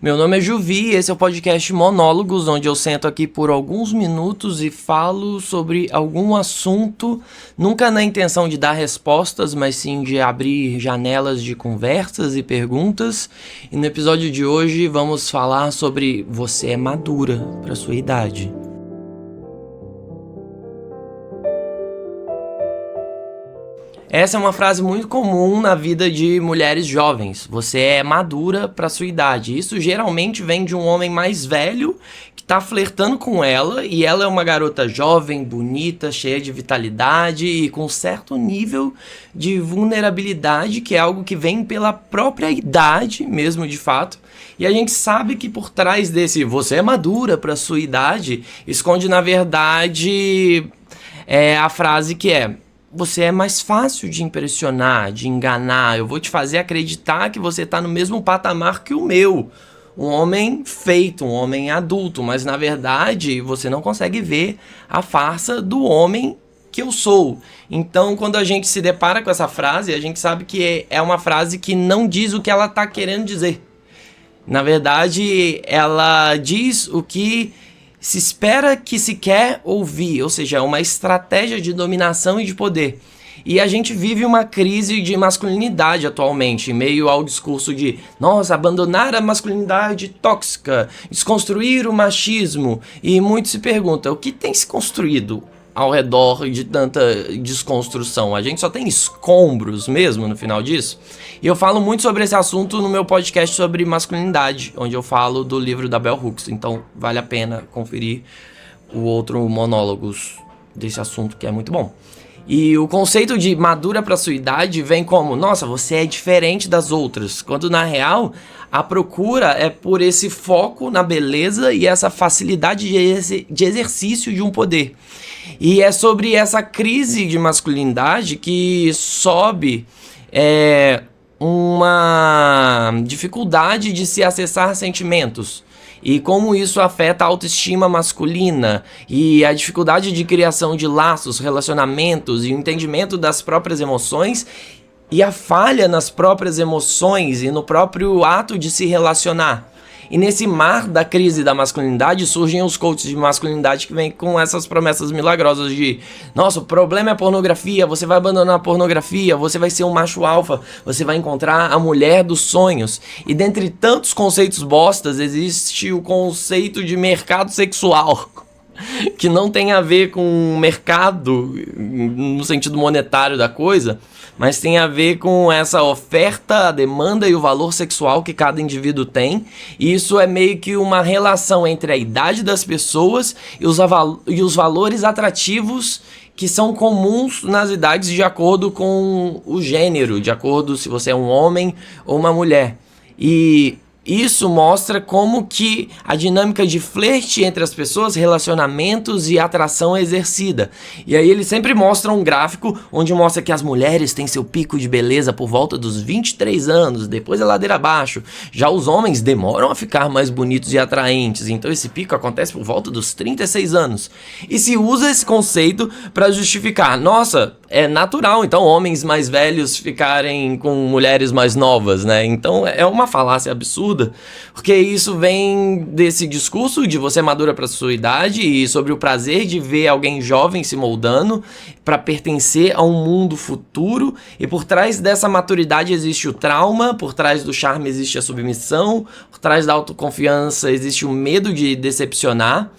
Meu nome é Juvi e esse é o podcast Monólogos, onde eu sento aqui por alguns minutos e falo sobre algum assunto, nunca na intenção de dar respostas, mas sim de abrir janelas de conversas e perguntas. E no episódio de hoje vamos falar sobre você é madura para sua idade. Essa é uma frase muito comum na vida de mulheres jovens. Você é madura para sua idade. Isso geralmente vem de um homem mais velho que está flertando com ela e ela é uma garota jovem, bonita, cheia de vitalidade e com certo nível de vulnerabilidade, que é algo que vem pela própria idade mesmo, de fato. E a gente sabe que por trás desse você é madura para sua idade esconde, na verdade, a frase que é: você é mais fácil de impressionar, de enganar. Eu vou te fazer acreditar que você está no mesmo patamar que o meu. Um homem feito, um homem adulto. Mas, na verdade, você não consegue ver a farsa do homem que eu sou. Então, quando a gente se depara com essa frase, a gente sabe que é uma frase que não diz o que ela está querendo dizer. Na verdade, ela diz o que se espera que se quer ouvir, ou seja, uma estratégia de dominação e de poder. E a gente vive uma crise de masculinidade atualmente, em meio ao discurso de abandonar a masculinidade tóxica, desconstruir o machismo. E muito se pergunta, o que tem se construído ao redor de tanta desconstrução? A gente só tem escombros mesmo no final disso? E eu falo muito sobre esse assunto no meu podcast sobre masculinidade, onde eu falo do livro da Bell Hooks. Então vale a pena conferir o outro monólogos desse assunto, que é muito bom. E o conceito de madura para sua idade vem como, você é diferente das outras, quando na real a procura é por esse foco na beleza e essa facilidade de exercício de um poder. E é sobre essa crise de masculinidade que sobe uma dificuldade de se acessar sentimentos. E como isso afeta a autoestima masculina e a dificuldade de criação de laços, relacionamentos e o entendimento das próprias emoções e a falha nas próprias emoções e no próprio ato de se relacionar. E nesse mar da crise da masculinidade surgem os coaches de masculinidade que vêm com essas promessas milagrosas de o problema é a pornografia, você vai abandonar a pornografia, você vai ser um macho alfa, você vai encontrar a mulher dos sonhos. E dentre tantos conceitos bostas, existe o conceito de mercado sexual, que não tem a ver com mercado no sentido monetário da coisa, mas tem a ver com essa oferta, a demanda e o valor sexual que cada indivíduo tem. E isso é meio que uma relação entre a idade das pessoas e os valores atrativos que são comuns nas idades de acordo com o gênero, de acordo se você é um homem ou uma mulher. E isso mostra como que a dinâmica de flerte entre as pessoas, relacionamentos e atração é exercida. E aí ele sempre mostra um gráfico onde mostra que as mulheres têm seu pico de beleza por volta dos 23 anos, depois a ladeira abaixo. Já os homens demoram a ficar mais bonitos e atraentes, então esse pico acontece por volta dos 36 anos. E se usa esse conceito para justificar, é natural, então, homens mais velhos ficarem com mulheres mais novas, né? Então, é uma falácia absurda, porque isso vem desse discurso de você é madura para sua idade e sobre o prazer de ver alguém jovem se moldando para pertencer a um mundo futuro. E por trás dessa maturidade existe o trauma, por trás do charme existe a submissão, por trás da autoconfiança existe o medo de decepcionar.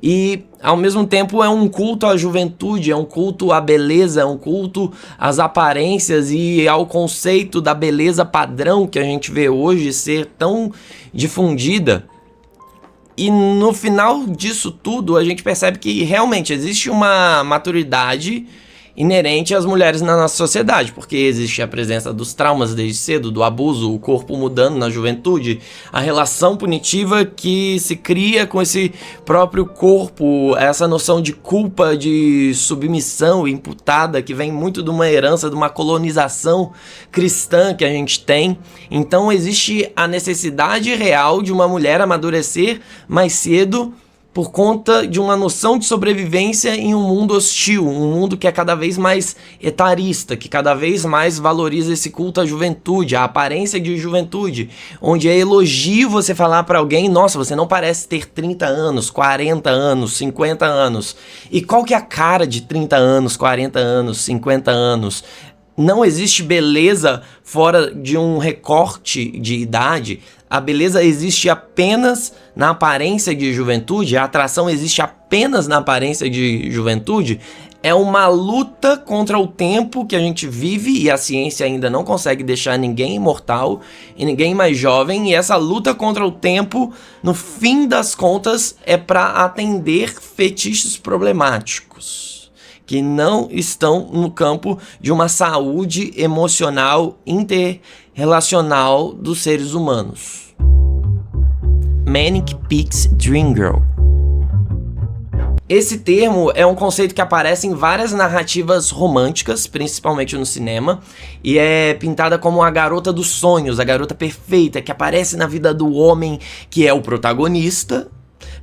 E, ao mesmo tempo, é um culto à juventude, é um culto à beleza, é um culto às aparências e ao conceito da beleza padrão que a gente vê hoje ser tão difundida. E no final disso tudo, a gente percebe que realmente existe uma maturidade inerente às mulheres na nossa sociedade, porque existe a presença dos traumas desde cedo, do abuso, o corpo mudando na juventude, a relação punitiva que se cria com esse próprio corpo, essa noção de culpa, de submissão imputada, que vem muito de uma herança, de uma colonização cristã que a gente tem. Então existe a necessidade real de uma mulher amadurecer mais cedo por conta de uma noção de sobrevivência em um mundo hostil, um mundo que é cada vez mais etarista, que cada vez mais valoriza esse culto à juventude, a aparência de juventude, onde é elogio você falar pra alguém, nossa, você não parece ter 30 anos, 40 anos, 50 anos. E qual que é a cara de 30 anos, 40 anos, 50 anos? Não existe beleza fora de um recorte de idade. A beleza existe apenas na aparência de juventude, a atração existe apenas na aparência de juventude. É uma luta contra o tempo que a gente vive e a ciência ainda não consegue deixar ninguém imortal e ninguém mais jovem. E essa luta contra o tempo, no fim das contas, é para atender fetiches problemáticos que não estão no campo de uma saúde emocional interrelacional dos seres humanos. Manic Pixie Dream Girl. Esse termo é um conceito que aparece em várias narrativas românticas, principalmente no cinema, e é pintada como a garota dos sonhos, a garota perfeita, que aparece na vida do homem que é o protagonista,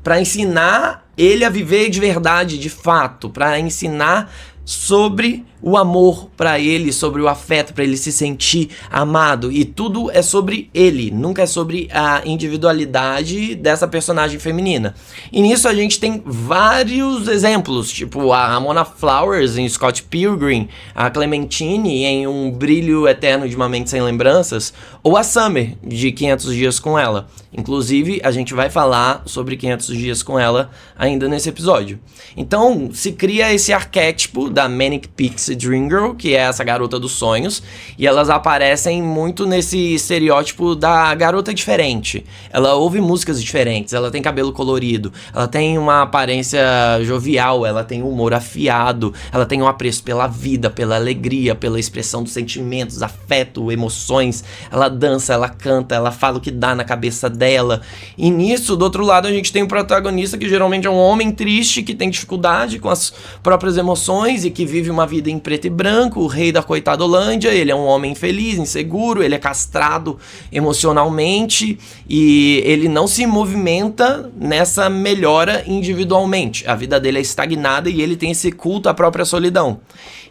para ensinar ele a viver de verdade, de fato, para ensinar sobre o amor para ele, sobre o afeto, para ele se sentir amado. E tudo é sobre ele, nunca é sobre a individualidade dessa personagem feminina. E nisso a gente tem vários exemplos, tipo a Ramona Flowers em Scott Pilgrim, a Clementine em Um Brilho Eterno de uma Mente Sem Lembranças, ou a Summer de 500 Dias com Ela. Inclusive, a gente vai falar sobre 500 Dias com Ela ainda nesse episódio. Então, se cria esse arquétipo da Manic Pixie Dream Girl, que é essa garota dos sonhos, e elas aparecem muito nesse estereótipo da garota diferente. Ela ouve músicas diferentes, ela tem cabelo colorido, ela tem uma aparência jovial, ela tem um humor afiado, ela tem um apreço pela vida, pela alegria, pela expressão dos sentimentos, afeto, emoções. Ela dança, ela canta, ela fala o que dá na cabeça dela. E nisso, do outro lado, a gente tem um protagonista que geralmente é um homem triste, que tem dificuldade com as próprias emoções e que vive uma vida em preto e branco, o rei da coitadolândia. Ele é um homem infeliz, inseguro, ele é castrado emocionalmente e ele não se movimenta nessa melhora individualmente. A vida dele é estagnada e ele tem esse culto à própria solidão.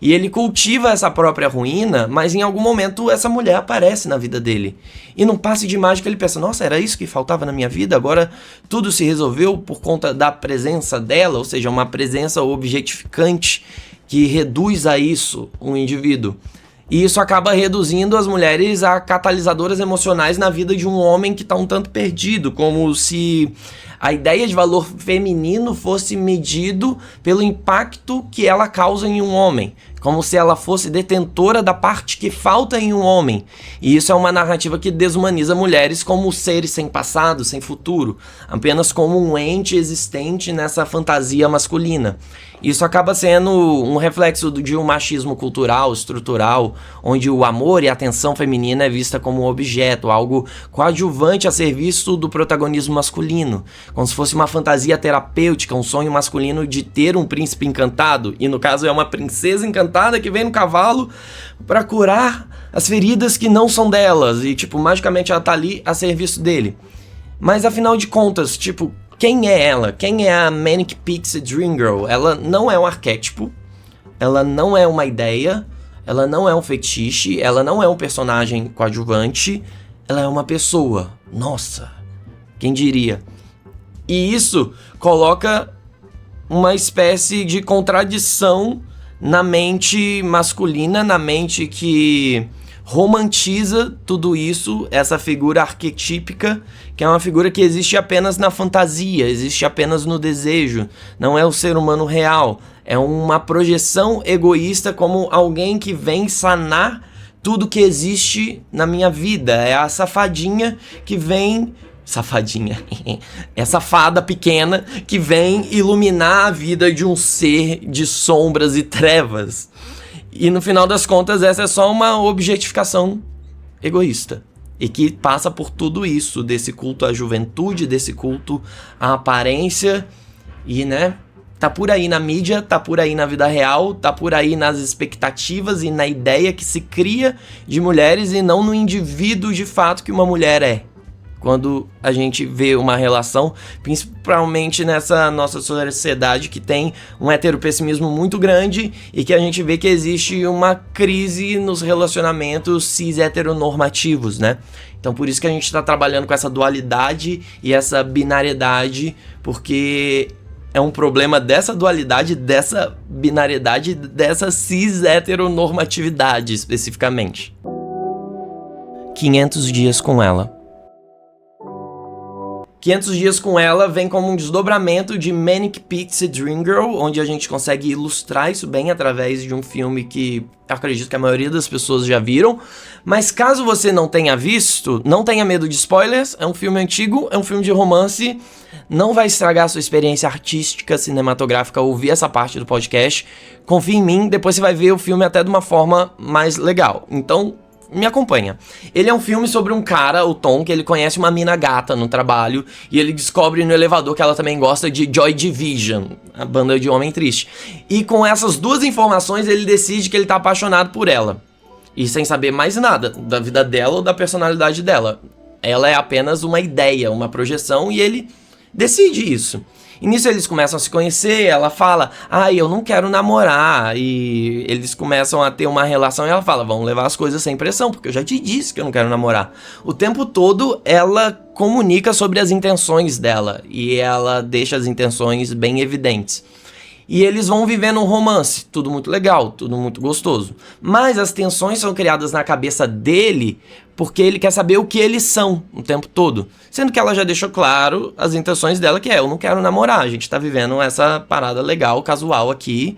E ele cultiva essa própria ruína, mas em algum momento essa mulher aparece na vida dele. E num passe de mágica ele pensa, nossa, era isso que faltava na minha vida? Agora tudo se resolveu por conta da presença dela, ou seja, uma presença objetificante que reduz a isso um indivíduo. E isso acaba reduzindo as mulheres a catalisadoras emocionais na vida de um homem que está um tanto perdido, como se a ideia de valor feminino fosse medido pelo impacto que ela causa em um homem, como se ela fosse detentora da parte que falta em um homem. E isso é uma narrativa que desumaniza mulheres como seres sem passado, sem futuro, apenas como um ente existente nessa fantasia masculina. Isso acaba sendo um reflexo de um machismo cultural, estrutural, onde o amor e a atenção feminina é vista como um objeto, algo coadjuvante a serviço do protagonismo masculino, como se fosse uma fantasia terapêutica, um sonho masculino de ter um príncipe encantado, e no caso é uma princesa encantada que vem no cavalo para curar as feridas que não são delas, e tipo, magicamente ela tá ali a serviço dele. Mas afinal de contas, tipo, quem é ela? Quem é a Manic Pixie Dream Girl? Ela não é um arquétipo, ela não é uma ideia, ela não é um fetiche, ela não é um personagem coadjuvante, ela é uma pessoa. Nossa, quem diria? E isso coloca uma espécie de contradição na mente masculina, na mente que romantiza tudo isso, essa figura arquetípica, que é uma figura que existe apenas na fantasia, existe apenas no desejo, não é o ser humano real, é uma projeção egoísta como alguém que vem sanar tudo que existe na minha vida, é a safadinha que vem... Safadinha, essa fada pequena que vem iluminar a vida de um ser de sombras e trevas. E no final das contas essa é só uma objetificação egoísta. E que passa por tudo isso, desse culto à juventude, desse culto à aparência. E tá por aí na mídia, tá por aí na vida real, tá por aí nas expectativas e na ideia que se cria de mulheres e não no indivíduo de fato que uma mulher é. quando a gente vê uma relação, principalmente nessa nossa sociedade que tem um heteropessimismo muito grande e que a gente vê que existe uma crise nos relacionamentos cis-heteronormativos, né? Então por isso que a gente está trabalhando com essa dualidade e essa binariedade, porque é um problema dessa dualidade, dessa binariedade, dessa cis-heteronormatividade especificamente. 500 dias com ela. 500 dias com ela vem como um desdobramento de Manic Pixie Dream Girl, onde a gente consegue ilustrar isso bem através de um filme que eu acredito que a maioria das pessoas já viram. Mas caso você não tenha visto, não tenha medo de spoilers, é um filme antigo, é um filme de romance, não vai estragar a sua experiência artística, cinematográfica ouvir essa parte do podcast. Confia em mim, depois você vai ver o filme até de uma forma mais legal. Então, me acompanha. Ele é um filme sobre um cara, o Tom, que ele conhece uma mina gata no trabalho e ele descobre no elevador que ela também gosta de Joy Division, a banda de Homem Triste. E com essas duas informações ele decide que ele tá apaixonado por ela. E sem saber mais nada da vida dela ou da personalidade dela. Ela é apenas uma ideia, uma projeção e ele decide isso. E nisso eles começam a se conhecer, ela fala, eu não quero namorar, e eles começam a ter uma relação e ela fala, vamos levar as coisas sem pressão, porque eu já te disse que eu não quero namorar. O tempo todo ela comunica sobre as intenções dela, e ela deixa as intenções bem evidentes. E eles vão vivendo um romance, tudo muito legal, tudo muito gostoso. Mas as tensões são criadas na cabeça dele porque ele quer saber o que eles são o tempo todo. Sendo que ela já deixou claro as intenções dela, que é, eu não quero namorar, a gente tá vivendo essa parada legal, casual aqui.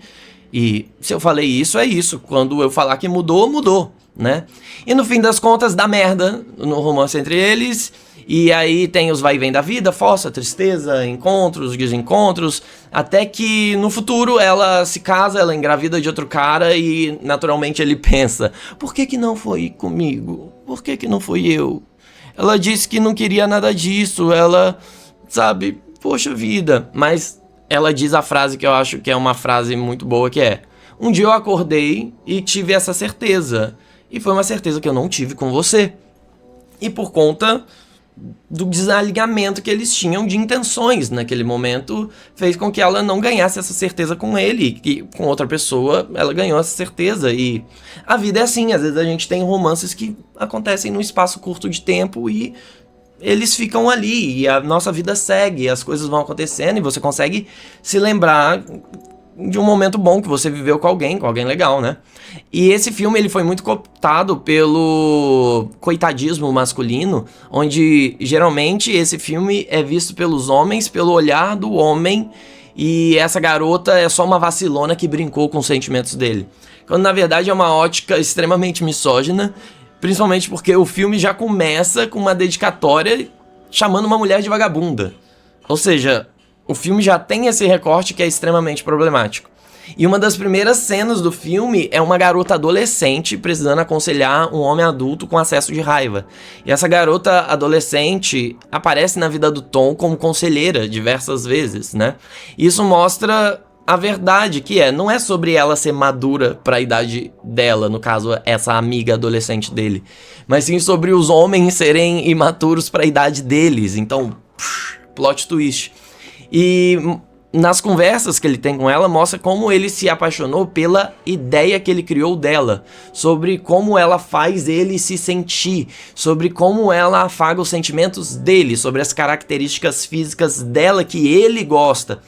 E se eu falei isso, é isso. Quando eu falar que mudou, mudou, né? E no fim das contas, dá merda no romance entre eles. E aí tem os vai e vem da vida, força, tristeza, encontros, desencontros, até que no futuro ela se casa, ela engravida de outro cara e naturalmente ele pensa, por que não foi comigo? Por que não fui eu? Ela disse que não queria nada disso, ela, sabe, poxa vida. Mas ela diz a frase que eu acho que é uma frase muito boa, que é, um dia eu acordei e tive essa certeza, e foi uma certeza que eu não tive com você. E por conta do desalinhamento que eles tinham de intenções naquele momento, fez com que ela não ganhasse essa certeza com ele, e com outra pessoa ela ganhou essa certeza. E a vida é assim, às vezes a gente tem romances que acontecem num espaço curto de tempo e eles ficam ali, e a nossa vida segue, as coisas vão acontecendo e você consegue se lembrar de um momento bom que você viveu com alguém legal, né? E esse filme ele foi muito cooptado pelo coitadismo masculino, onde geralmente esse filme é visto pelos homens, pelo olhar do homem, e essa garota é só uma vacilona que brincou com os sentimentos dele. Quando na verdade é uma ótica extremamente misógina, principalmente porque o filme já começa com uma dedicatória chamando uma mulher de vagabunda. Ou seja, o filme já tem esse recorte que é extremamente problemático. E uma das primeiras cenas do filme é uma garota adolescente precisando aconselhar um homem adulto com acesso de raiva. E essa garota adolescente aparece na vida do Tom como conselheira diversas vezes, né? Isso mostra a verdade, que não é sobre ela ser madura para a idade dela, no caso, essa amiga adolescente dele, mas sim sobre os homens serem imaturos para a idade deles. Então, plot twist. E nas conversas que ele tem com ela, mostra como ele se apaixonou pela ideia que ele criou dela, sobre como ela faz ele se sentir, sobre como ela afaga os sentimentos dele, sobre as características físicas dela que ele gosta.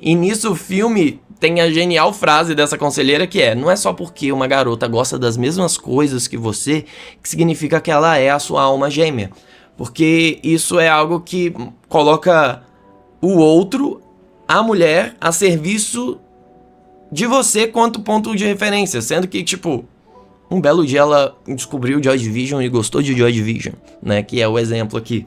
E nisso o filme tem a genial frase dessa conselheira que não é só porque uma garota gosta das mesmas coisas que você, que significa que ela é a sua alma gêmea. Porque isso é algo que coloca o outro, a mulher, a serviço de você quanto ponto de referência. Sendo que, tipo, um belo dia ela descobriu Joy Division e gostou de Joy Division, né? Que é o exemplo aqui.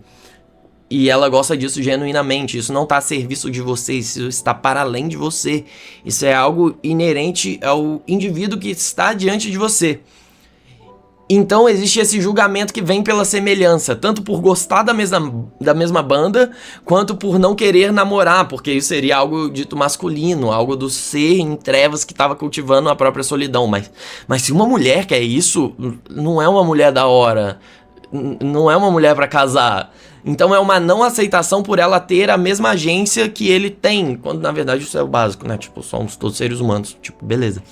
E ela gosta disso genuinamente. Isso não está a serviço de você, isso está para além de você. Isso é algo inerente ao indivíduo que está diante de você. Então existe esse julgamento que vem pela semelhança, tanto por gostar da mesma banda, quanto por não querer namorar, porque isso seria algo dito masculino, algo do ser em trevas que estava cultivando a própria solidão. Mas se uma mulher quer isso, não é uma mulher da hora. não é uma mulher pra casar. Então é uma não aceitação por ela ter a mesma agência que ele tem, quando na verdade isso é o básico, né? Tipo, somos todos seres humanos, tipo, beleza.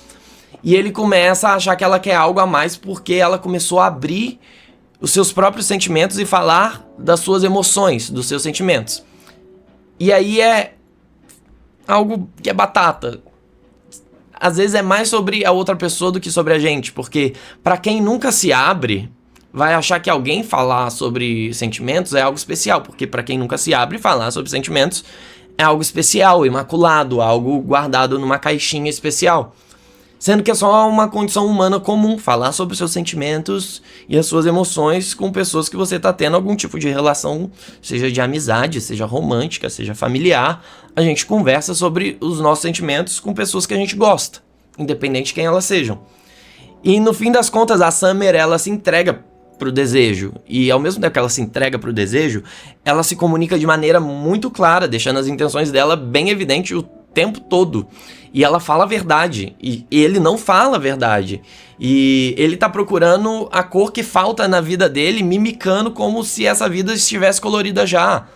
E ele começa a achar que ela quer algo a mais porque ela começou a abrir os seus próprios sentimentos e falar das suas emoções, dos seus sentimentos. E aí é algo que é batata. Às vezes é mais sobre a outra pessoa do que sobre a gente, porque pra quem nunca se abre, vai achar que alguém falar sobre sentimentos é algo especial, porque pra quem nunca se abre, falar sobre sentimentos é algo especial, imaculado, algo guardado numa caixinha especial. Sendo que é só uma condição humana comum, falar sobre os seus sentimentos e as suas emoções com pessoas que você está tendo algum tipo de relação, seja de amizade, seja romântica, seja familiar. A gente conversa sobre os nossos sentimentos com pessoas que a gente gosta, independente de quem elas sejam. E no fim das contas, a Summer, ela se entrega pro desejo. E ao mesmo tempo que ela se entrega pro desejo, ela se comunica de maneira muito clara, deixando as intenções dela bem evidentes o tempo todo. E ela fala a verdade. E ele não fala a verdade. E ele tá procurando a cor que falta na vida dele, mimicando como se essa vida estivesse colorida já.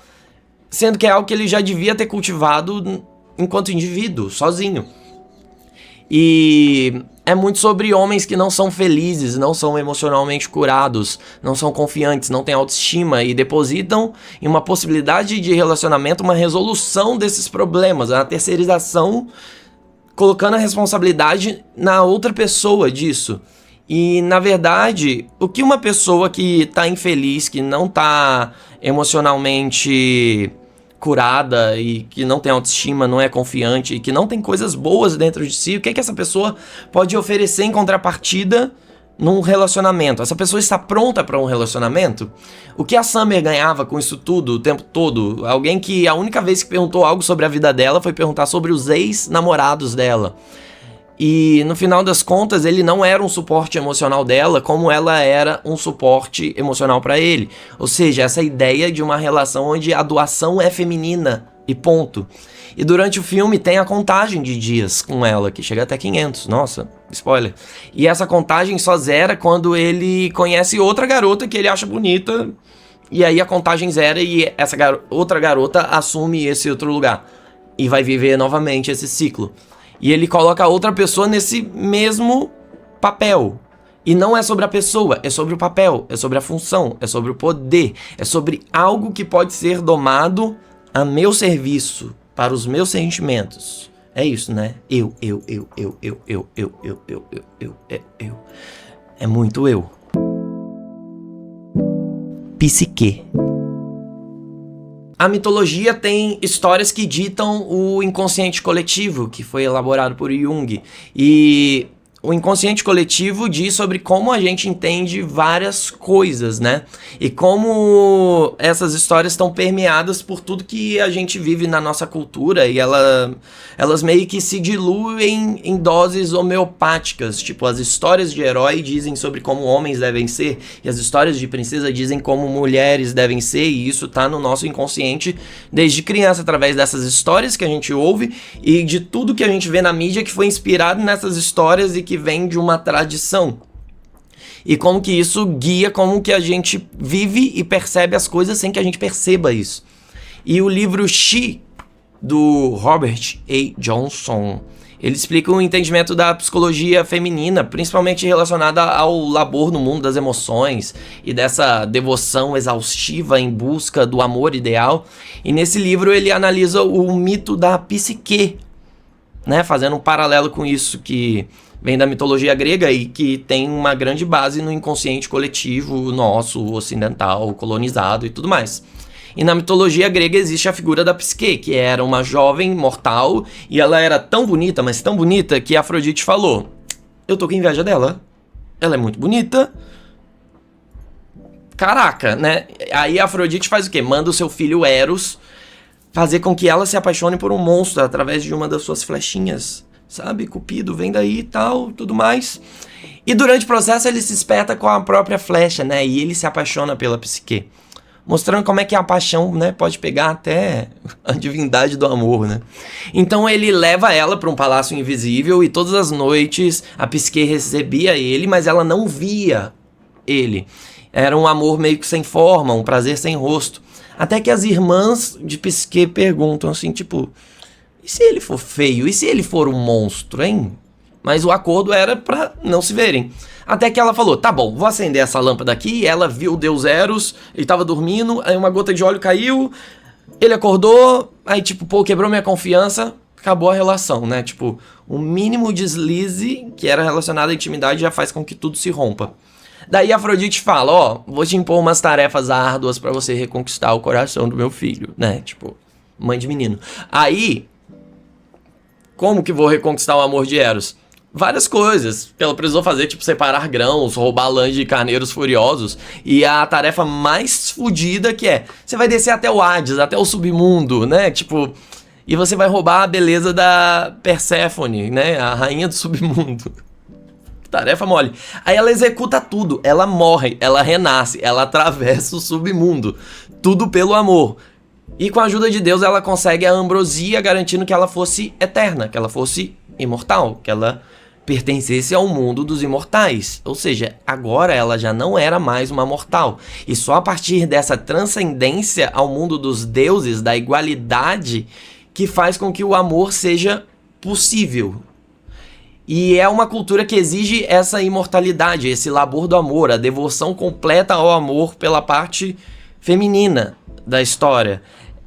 Sendo que é algo que ele já devia ter cultivado enquanto indivíduo, sozinho. E é muito sobre homens que não são felizes, não são emocionalmente curados, não são confiantes, não têm autoestima e depositam em uma possibilidade de relacionamento uma resolução desses problemas, a terceirização, colocando a responsabilidade na outra pessoa disso. E, na verdade, o que uma pessoa que tá infeliz, que não tá emocionalmente curada e que não tem autoestima, não é confiante e que não tem coisas boas dentro de si, o que é que essa pessoa pode oferecer em contrapartida num relacionamento? Essa pessoa está pronta para um relacionamento? O que a Summer ganhava com isso tudo o tempo todo? Alguém que a única vez que perguntou algo sobre a vida dela foi perguntar sobre os ex-namorados dela. E no final das contas, ele não era um suporte emocional dela, como ela era um suporte emocional pra ele. Ou seja, essa ideia de uma relação onde a doação é feminina e ponto. E durante o filme tem a contagem de dias com ela, que chega até 500. Nossa, spoiler. E essa contagem só zera quando ele conhece outra garota que ele acha bonita. E aí a contagem zera e essa outra garota assume esse outro lugar. E vai viver novamente esse ciclo. E ele coloca a outra pessoa nesse mesmo papel. E não é sobre a pessoa, é sobre o papel, é sobre a função, é sobre o poder, é sobre algo que pode ser domado a meu serviço, para os meus sentimentos. É isso, né? Eu. É muito eu. Psique. A mitologia tem histórias que ditam o inconsciente coletivo, que foi elaborado por Jung. E o inconsciente coletivo diz sobre como a gente entende várias coisas, né? E como essas histórias estão permeadas por tudo que a gente vive na nossa cultura e elas meio que se diluem em doses homeopáticas. Tipo, as histórias de herói dizem sobre como homens devem ser e as histórias de princesa dizem como mulheres devem ser, e isso tá no nosso inconsciente desde criança, através dessas histórias que a gente ouve e de tudo que a gente vê na mídia que foi inspirado nessas histórias e que vem de uma tradição. E como que isso guia como que a gente vive e percebe as coisas sem que a gente perceba isso. E o livro She, do Robert A. Johnson, ele explica o entendimento da psicologia feminina, principalmente relacionada ao labor no mundo das emoções e dessa devoção exaustiva em busca do amor ideal. E nesse livro ele analisa o mito da psique, né, fazendo um paralelo com isso que vem da mitologia grega e que tem uma grande base no inconsciente coletivo nosso, ocidental, colonizado e tudo mais. E na mitologia grega existe a figura da Psique, que era uma jovem mortal e ela era tão bonita, mas tão bonita, que Afrodite falou: eu tô com inveja dela, ela é muito bonita. Caraca, né? Aí a Afrodite faz o quê? Manda o seu filho Eros fazer com que ela se apaixone por um monstro através de uma das suas flechinhas. Sabe, Cupido vem daí e tal, tudo mais. E durante o processo ele se esperta com a própria flecha, né? E ele se apaixona pela Psique. Mostrando como é que a paixão, né, pode pegar até a divindade do amor, né? Então ele leva ela para um palácio invisível e todas as noites a Psique recebia ele, mas ela não via ele. Era um amor meio que sem forma, um prazer sem rosto. Até que as irmãs de Psique perguntam assim, tipo, e se ele for feio? E se ele for um monstro, hein? Mas o acordo era pra não se verem. Até que ela falou, tá bom, vou acender essa lâmpada aqui. E ela viu o deus Eros, ele tava dormindo, aí uma gota de óleo caiu, ele acordou, aí tipo, pô, quebrou minha confiança, acabou a relação, né? Tipo, o mínimo deslize que era relacionado à intimidade já faz com que tudo se rompa. Daí Afrodite fala, ó, vou te impor umas tarefas árduas pra você reconquistar o coração do meu filho, né? Tipo, mãe de menino. Aí, como que vou reconquistar o amor de Eros? Várias coisas que ela precisou fazer, tipo separar grãos, roubar lãs de carneiros furiosos. E a tarefa mais fodida que é, você vai descer até o Hades, até o submundo, né? Tipo, e você vai roubar a beleza da Perséfone, né? A rainha do submundo. Tarefa mole. Aí ela executa tudo, ela morre, ela renasce, ela atravessa o submundo. Tudo pelo amor. E com a ajuda de Deus ela consegue a ambrosia, garantindo que ela fosse eterna, que ela fosse imortal, que ela pertencesse ao mundo dos imortais. Ou seja, agora ela já não era mais uma mortal. E só a partir dessa transcendência ao mundo dos deuses, da igualdade, que faz com que o amor seja possível. E é uma cultura que exige essa imortalidade, esse labor do amor, a devoção completa ao amor pela parte feminina da história.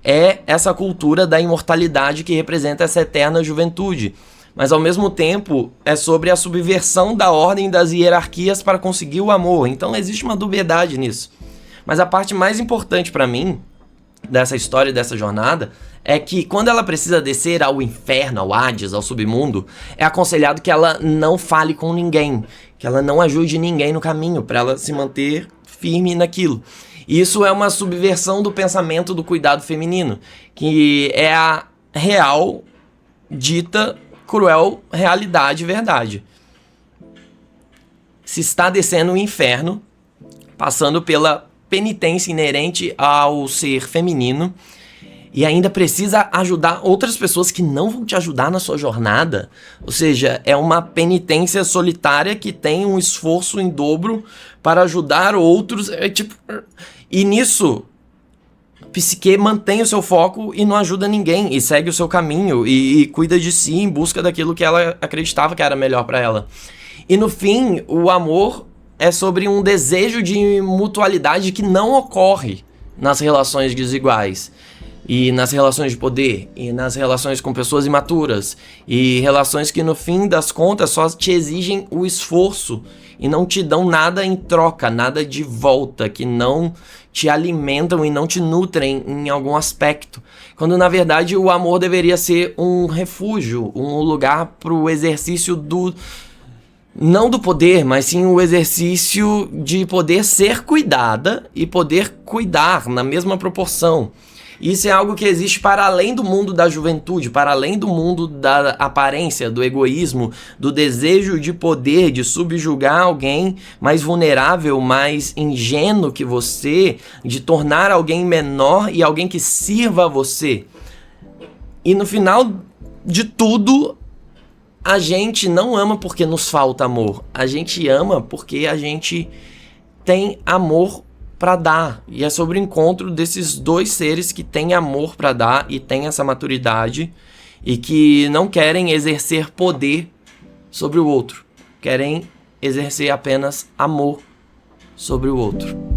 É essa cultura da imortalidade que representa essa eterna juventude. Mas ao mesmo tempo é sobre a subversão da ordem das hierarquias para conseguir o amor. Então existe uma dubiedade nisso. Mas a parte mais importante para mim dessa história e dessa jornada é que quando ela precisa descer ao inferno, ao Hades, ao submundo, é aconselhado que ela não fale com ninguém, que ela não ajude ninguém no caminho, para ela se manter firme naquilo. E isso é uma subversão do pensamento do cuidado feminino, que é a real, dita, cruel realidade e verdade. Se está descendo o inferno, passando pela penitência inerente ao ser feminino, e ainda precisa ajudar outras pessoas que não vão te ajudar na sua jornada. Ou seja, é uma penitência solitária que tem um esforço em dobro para ajudar outros. E nisso, Psique mantém o seu foco e não ajuda ninguém, e segue o seu caminho, e cuida de si em busca daquilo que ela acreditava que era melhor para ela. E no fim, o amor é sobre um desejo de mutualidade que não ocorre nas relações desiguais. E nas relações de poder, e nas relações com pessoas imaturas, e relações que no fim das contas só te exigem o esforço e não te dão nada em troca, nada de volta, que não te alimentam e não te nutrem em algum aspecto. Quando na verdade o amor deveria ser um refúgio, um lugar para o exercício do... não do poder, mas sim o exercício de poder ser cuidada e poder cuidar na mesma proporção. Isso é algo que existe para além do mundo da juventude, para além do mundo da aparência, do egoísmo, do desejo de poder, de subjugar alguém mais vulnerável, mais ingênuo que você, de tornar alguém menor e alguém que sirva a você. E no final de tudo, a gente não ama porque nos falta amor. A gente ama porque a gente tem amor para dar, e é sobre o encontro desses dois seres que têm amor para dar e têm essa maturidade e que não querem exercer poder sobre o outro, querem exercer apenas amor sobre o outro.